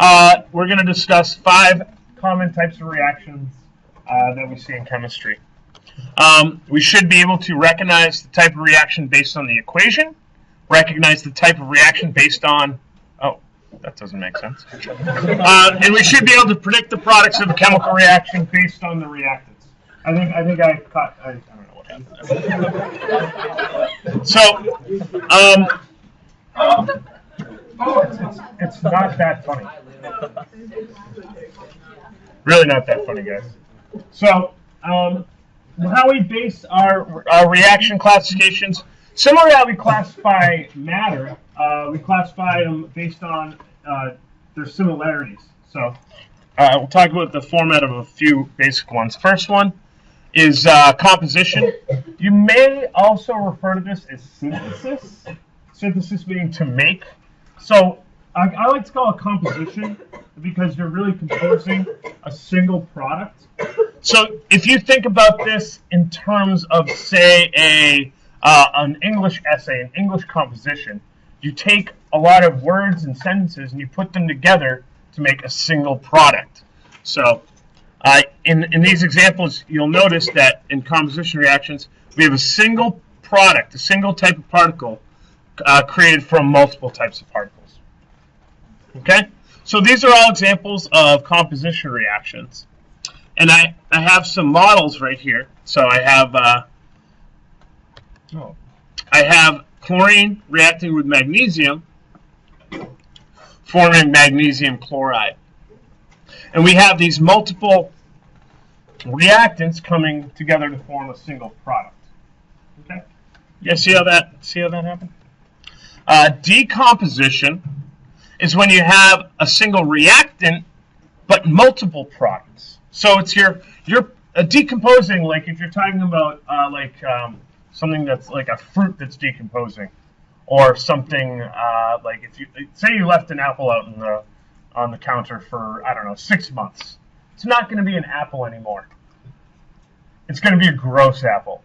We're going to discuss 5 common types of reactions that we see in chemistry. We should be able to recognize the type of reaction based on the equation, recognize the type of reaction based on, oh, that doesn't make sense. And we should be able to predict the products of a chemical reaction based on the reactants. I think I caught, I don't know what happened. So, it's not that funny. Really not that funny, guys. So, how we base our reaction classifications, similar to how we classify matter, we classify them based on their similarities. So, we'll talk about the format of a few basic ones. First one is composition. You may also refer to this as synthesis. Synthesis meaning to make. So I like to call it composition because you're really composing a single product. So if you think about this in terms of, say, an English essay, an English composition, you take a lot of words and sentences and you put them together to make a single product. So in these examples, you'll notice that in composition reactions, we have a single product, a single type of particle created from multiple types of particles. Okay? So these are all examples of composition reactions. And I have some models right here. So I have chlorine reacting with magnesium, forming magnesium chloride. And we have these multiple reactants coming together to form a single product. Okay? You guys see how that happened? Decomposition is when you have a single reactant but multiple products. So it's you're decomposing, like if you're talking about something that's like a fruit that's decomposing, or something like if you say you left an apple out on the counter for, I don't know, 6 months. It's not going to be an apple anymore. It's going to be a gross apple.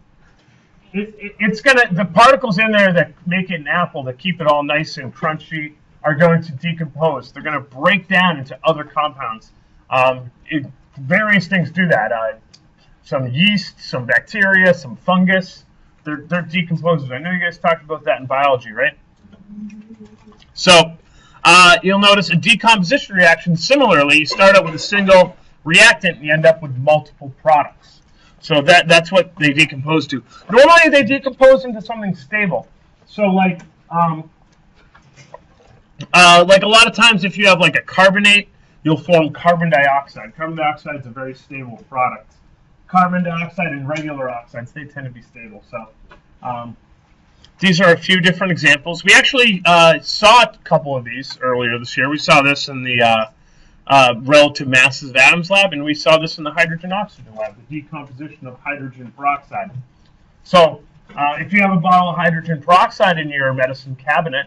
The particles in there that make it an apple, that keep it all nice and crunchy, are going to decompose. They're going to break down into other compounds. Various things do that. Some yeast, some bacteria, some fungus. They're decomposers. I know you guys talked about that in biology, right? So you'll notice a decomposition reaction, similarly, you start out with a single reactant and you end up with multiple products. So that's what they decompose to. Normally they decompose into something stable. So like a lot of times if you have like a carbonate, you'll form carbon dioxide. Carbon dioxide is a very stable product. Carbon dioxide and regular oxides, they tend to be stable. So these are a few different examples. We actually saw a couple of these earlier this year. We saw this in the relative masses of atoms lab, and we saw this in the hydrogen-oxygen lab, the decomposition of hydrogen peroxide. So if you have a bottle of hydrogen peroxide in your medicine cabinet,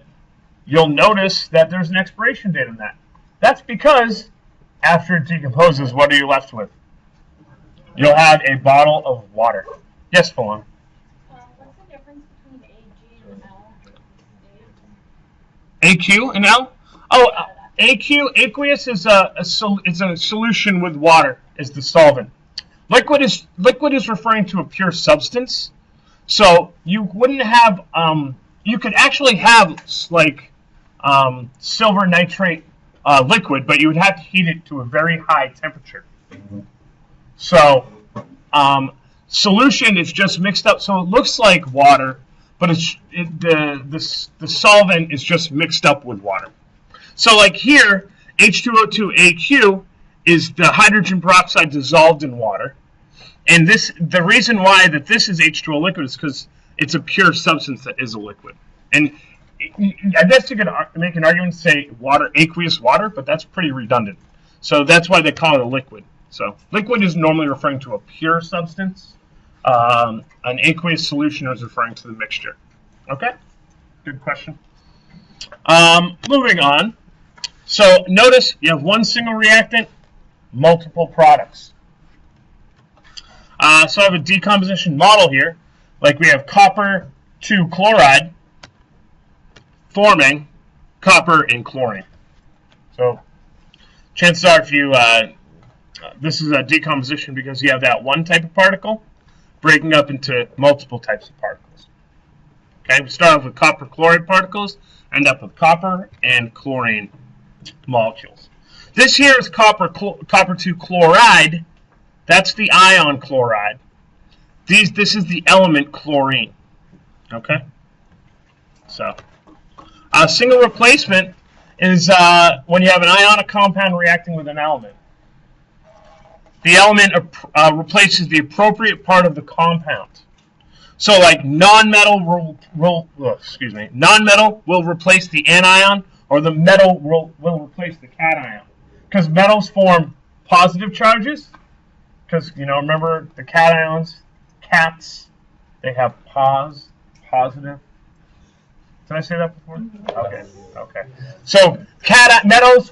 you'll notice that there's an expiration date on that. That's because after it decomposes, what are you left with? You'll have a bottle of water. Yes, Falon? What's the difference between AG and L? AQ and L? Oh, AQ, aqueous, is a solution with water as the solvent. Liquid is referring to a pure substance. So you wouldn't have, you could actually have like silver nitrate liquid, but you would have to heat it to a very high temperature. So solution is just mixed up, so it looks like water, but the solvent is just mixed up with water. So like here, H2O2AQ is the hydrogen peroxide dissolved in water. And the reason why that this is H2O liquid is because it's a pure substance that is a liquid. And I guess you could make an argument to say water, aqueous water, but that's pretty redundant. So that's why they call it a liquid. So liquid is normally referring to a pure substance. An aqueous solution is referring to the mixture. Okay? Good question. Moving on. So notice you have one single reactant, multiple products. So I have a decomposition model here. Like we have copper 2 chloride forming copper and chlorine. So chances are if you, this is a decomposition because you have that one type of particle breaking up into multiple types of particles. Okay, we start off with copper chloride particles, end up with copper and chlorine molecules. This here is copper 2 chloride. That's the ion chloride. This is the element chlorine. Okay? So, a single replacement is when you have an ionic compound reacting with an element. The element replaces the appropriate part of the compound. So, like non-metal will replace the anion, or the metal will replace the cation. Because metals form positive charges. Because, you know, remember the cations, cats, they have positive. Did I say that before? Okay. So metals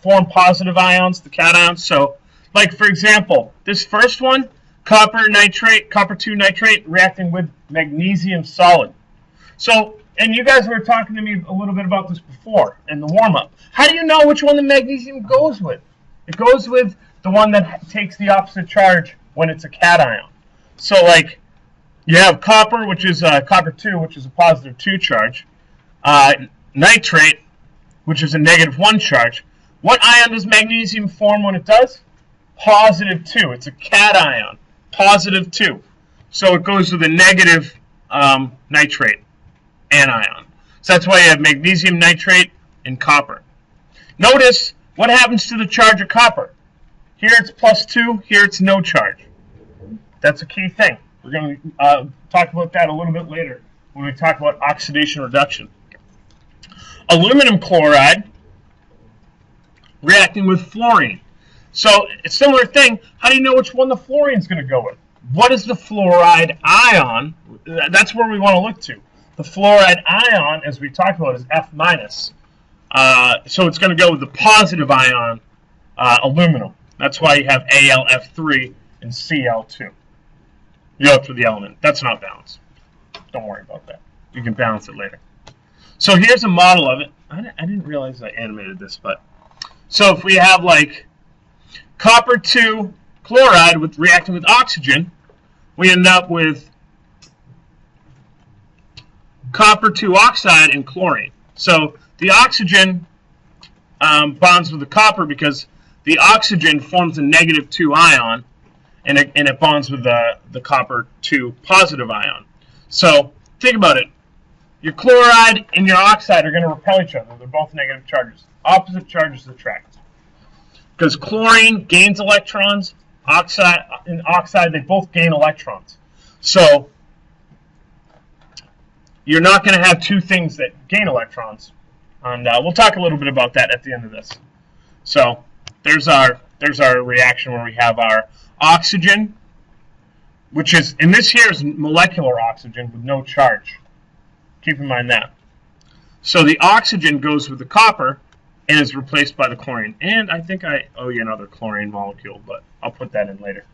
form positive ions, the cations. So, like for example, this first one, copper 2 nitrate reacting with magnesium solid. So, and you guys were talking to me a little bit about this before in the warm-up. How do you know which one the magnesium goes with? It goes with the one that takes the opposite charge when it's a cation. So, like, you have copper, which is copper 2, which is a positive 2 charge. Nitrate, which is a negative 1 charge. What ion does magnesium form when it does? Positive 2. It's a cation. Positive 2. So it goes with a negative nitrate anion. So that's why you have magnesium nitrate and copper. Notice what happens to the charge of copper. Here it's +2, here it's no charge. That's a key thing. We're going to talk about that a little bit later when we talk about oxidation reduction. Aluminum chloride reacting with fluorine. So it's a similar thing. How do you know which one the fluorine is going to go with? What is the fluoride ion? That's where we want to look to. The fluoride ion, as we talked about, is F-. So it's going to go with the positive ion, aluminum. That's why you have AlF3 and Cl2. You go through the element. That's not balanced. Don't worry about that. You can balance it later. So here's a model of it. I didn't realize I animated this, but so if we have like copper 2 chloride reacting with oxygen, we end up with copper 2 oxide and chlorine. So the oxygen bonds with the copper because the oxygen forms a negative 2 ion, and it bonds with the copper 2 positive ion. So think about it. Your chloride and your oxide are going to repel each other. They're both negative charges. Opposite charges attract. Because chlorine gains electrons, oxide, they both gain electrons. So you're not going to have two things that gain electrons. And we'll talk a little bit about that at the end of this. So there's our reaction where we have our oxygen, which is, and this here is molecular oxygen with no charge. Keep in mind that. So the oxygen goes with the copper and is replaced by the chlorine. And I think I owe you another chlorine molecule, but I'll put that in later.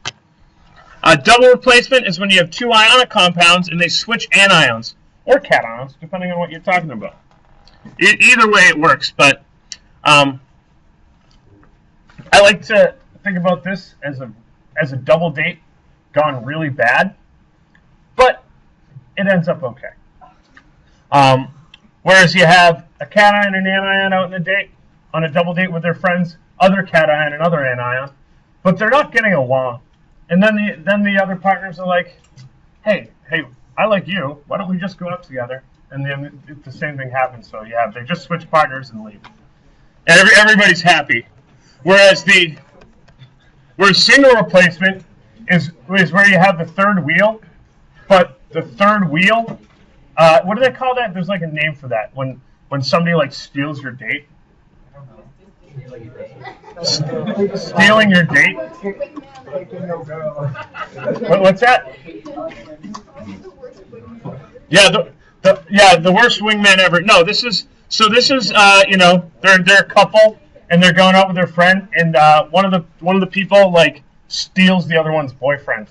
Double replacement is when you have two ionic compounds and they switch anions or cations, depending on what you're talking about. Either way it works, but I like to think about this as a double date gone really bad, but it ends up okay. Whereas you have a cation and anion out on a double date with their friends, other cation and another anion, but they're not getting along. And then the other partners are like, hey, I like you. Why don't we just go out together? And then the same thing happens. So they just switch partners and leave. And everybody's happy. Whereas single replacement is where you have the third wheel, but the third wheel, what do they call that? There's like a name for that when somebody like steals your date. Stealing your date? What's that? The worst wingman ever. No, this is they're a couple and they're going out with their friend, and one of the people like steals the other one's boyfriend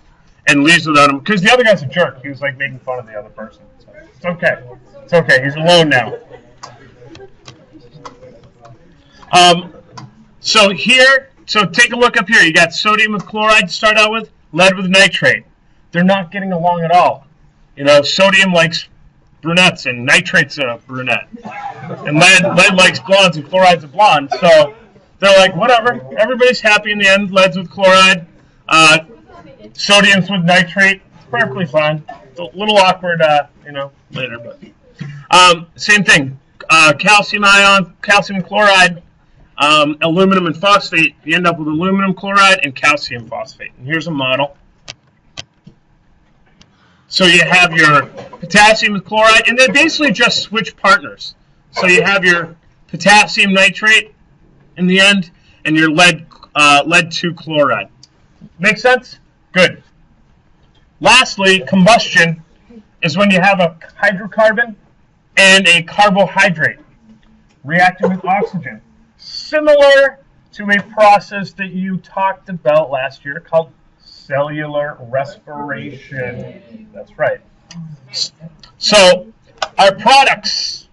and leaves without him because the other guy's a jerk. He was like making fun of the other person. So it's okay. It's okay. He's alone now. So here, so take a look up here. You got sodium with chloride to start out with, lead with nitrate. They're not getting along at all. You know, sodium likes brunettes and nitrate's a brunette. And lead likes blondes and chloride's a blonde. So they're like, whatever. Everybody's happy in the end. Lead's with chloride. Sodium's with nitrate. It's perfectly fine. It's a little awkward, you know, later. But same thing. Calcium ion, calcium chloride, aluminum and phosphate. You end up with aluminum chloride and calcium phosphate. And here's a model. So you have your potassium with chloride, and they basically just switch partners. So you have your potassium nitrate in the end, and your lead 2 chloride. Make sense? Good. Lastly, combustion is when you have a hydrocarbon and a carbohydrate reacting with oxygen. Similar to a process that you talked about last year called cellular respiration. That's right. So our products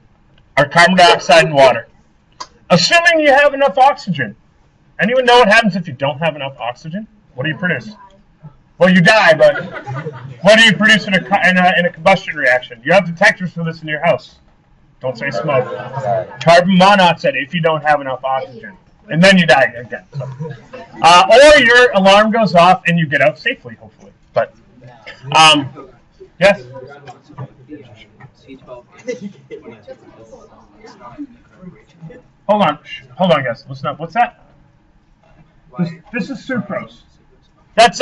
are carbon dioxide and water. Assuming you have enough oxygen. Anyone know what happens if you don't have enough oxygen? What do you produce? Well, you die, but what do you produce in a combustion reaction? You have detectors for this in your house. Don't say smoke. Carbon monoxide if you don't have enough oxygen. And then you die again. So. Or your alarm goes off and you get out safely, hopefully. But, yes? Hold on, guys. Listen up. What's that? This is sucrose. That's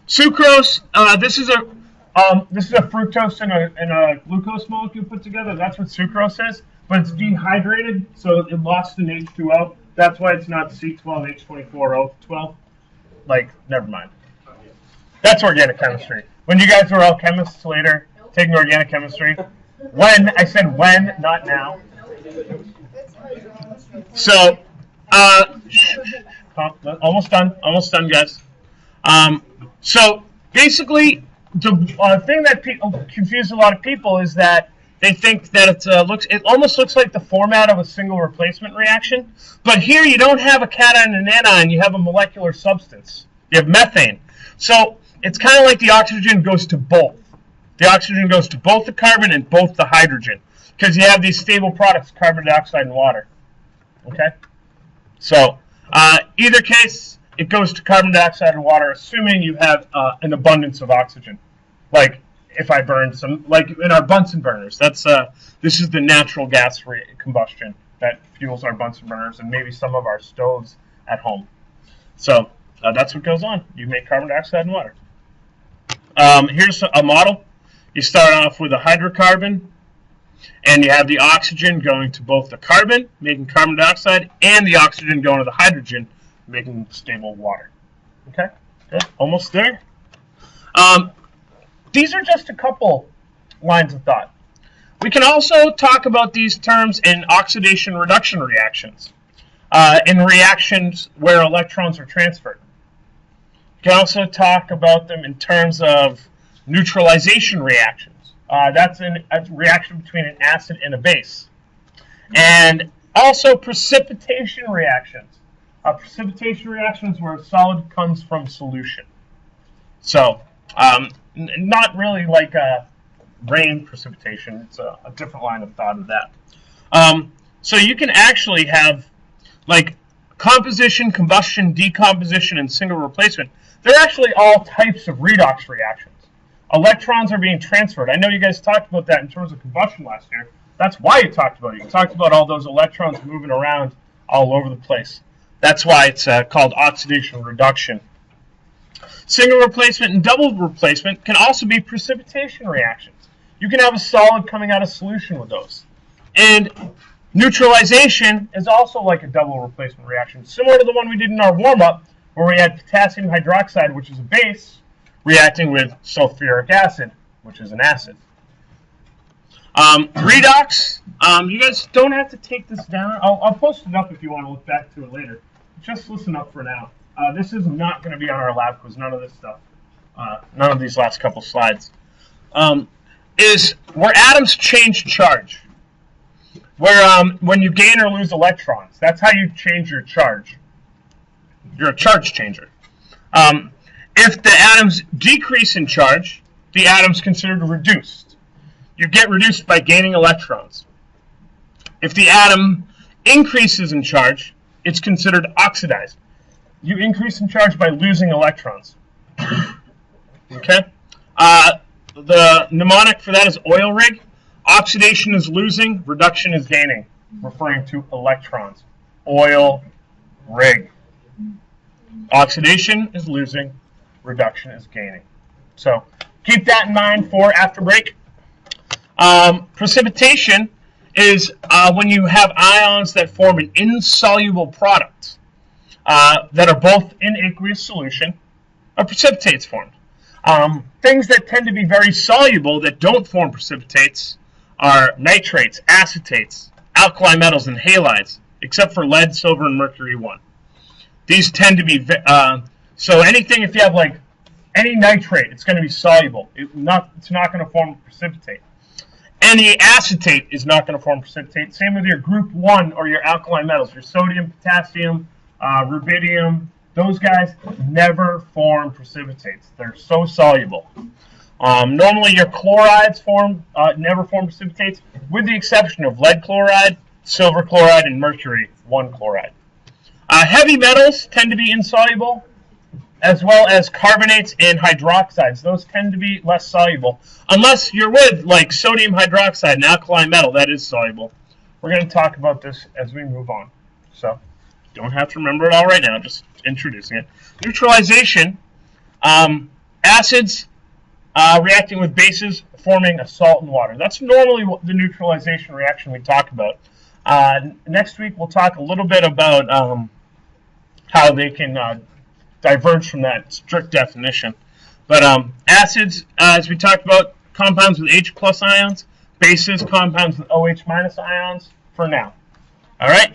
sucrose. This is a fructose and a glucose molecule put together. That's what sucrose is. But it's dehydrated, so it lost an H2O. That's why it's not C12H24O12. Like, never mind. That's organic chemistry. When you guys are all chemists later, taking organic chemistry, I said when, not now. So, almost done, guys. So, basically, the thing that confuses a lot of people is that they think that it almost looks like the format of a single replacement reaction. But here you don't have a cation and an anion, you have a molecular substance. You have methane. So it's kind of like the oxygen goes to both. The oxygen goes to both the carbon and both the hydrogen. Because you have these stable products, carbon dioxide and water. Okay? So either case, it goes to carbon dioxide and water, assuming you have an abundance of oxygen. Like, if I burn some, like in our Bunsen burners, this is the natural gas combustion that fuels our Bunsen burners and maybe some of our stoves at home. So that's what goes on. You make carbon dioxide and water. Here's a model. You start off with a hydrocarbon, and you have the oxygen going to both the carbon, making carbon dioxide, and the oxygen going to the hydrogen, making stable water. Okay, good. Almost there. These are just a couple lines of thought. We can also talk about these terms in oxidation reduction reactions, in reactions where electrons are transferred. We can also talk about them in terms of neutralization reactions. That's a reaction between an acid and a base. And also precipitation reactions. Precipitation reactions where a solid comes from solution. So, not really like rain precipitation. It's a different line of thought of that. So you can actually have like composition, combustion, decomposition, and single replacement. They're actually all types of redox reactions. Electrons are being transferred. I know you guys talked about that in terms of combustion last year. That's why you talked about it. You talked about all those electrons moving around all over the place. That's why it's called oxidation reduction. Single replacement and double replacement can also be precipitation reactions. You can have a solid coming out of solution with those. And neutralization is also like a double replacement reaction, similar to the one we did in our warm-up, where we had potassium hydroxide, which is a base, reacting with sulfuric acid, which is an acid. Redox, you guys don't have to take this down. I'll post it up if you want to look back to it later. Just listen up for now. This is not going to be on our lab quiz, none of this stuff. None of these last couple slides. Is where atoms change charge. Where when you gain or lose electrons, that's how you change your charge. You're a charge changer. If the atoms decrease in charge, the atom's considered reduced. You get reduced by gaining electrons. If the atom increases in charge, it's considered oxidized. You increase in charge by losing electrons. Okay? The mnemonic for that is oil rig. Oxidation is losing, reduction is gaining, referring to electrons. Oil rig. Oxidation is losing, reduction is gaining. So keep that in mind for after break. Precipitation is when you have ions that form an insoluble product that are both in aqueous solution. A precipitate's formed. Things that tend to be very soluble that don't form precipitates are nitrates, acetates, alkali metals, and halides, except for lead, silver, and mercury 1. These tend to be, so anything, if you have like any nitrate, it's going to be soluble. It's not going to form a precipitate. Any acetate is not going to form precipitate. Same with your group 1 or your alkali metals, your sodium, potassium, rubidium. Those guys never form precipitates. They're so soluble. Normally your chlorides never form precipitates, with the exception of lead chloride, silver chloride, and mercury 1 chloride. Heavy metals tend to be insoluble, as well as carbonates and hydroxides. Those tend to be less soluble, unless you're with like sodium hydroxide and alkali metal, that is soluble. We're going to talk about this as we move on. So, don't have to remember it all right now, just introducing it. Neutralization, acids reacting with bases, forming a salt and water. That's normally the neutralization reaction we talk about. Next week, we'll talk a little bit about how they can diverge from that strict definition. But acids, as we talked about, compounds with H plus ions, bases, compounds with OH minus ions, for now. All right?